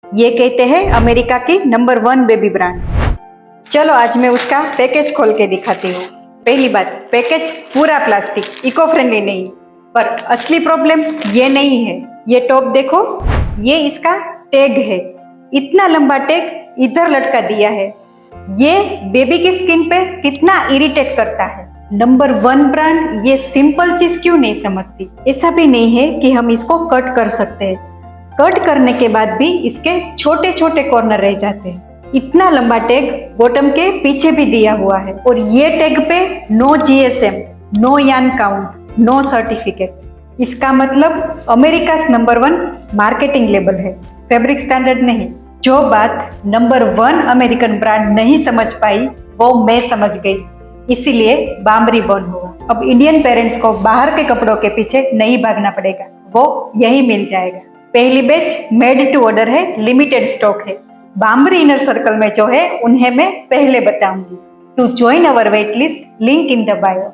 ये कहते हैं अमेरिका की नंबर 1 बेबी ब्रांड। चलो आज मैं उसका पैकेज खोल के दिखाती हूँ। पहली बात, पैकेज पूरा प्लास्टिक, इको फ्रेंडली नहीं। पर असली प्रॉब्लम ये नहीं है। ये टॉप देखो, ये इसका टैग है। इतना लंबा टैग इधर लटका दिया है। ये बेबी की स्किन पे कितना इरिटेट करता है। नंबर 1 ब्रांड ये सिंपल चीज क्यों नहीं समझती। ऐसा भी नहीं है कि हम इसको कट कर सकते हैं। कट करने के बाद भी इसके छोटे छोटे कॉर्नर रह जाते हैं। इतना लंबा टैग बॉटम के पीछे भी दिया हुआ है और ये टैग पे नो जीएसएम, नो यान काउंट, नो सर्टिफिकेट। इसका मतलब अमेरिका नंबर 1 मार्केटिंग लेबल है, फैब्रिक स्टैंडर्ड नहीं। जो बात नंबर 1 अमेरिकन ब्रांड नहीं समझ पाई वो मैं समझ गई, इसीलिए बामरी बर्न हुआ। अब इंडियन पेरेंट्स को बाहर के कपड़ों के पीछे नहीं भागना पड़ेगा, वो यही मिल जाएगा। पहली बैच मेड टू ऑर्डर है, लिमिटेड स्टॉक है। बामरी इनर सर्कल में जो है उन्हें मैं पहले बताऊंगी। To join our wait list, link in the bio.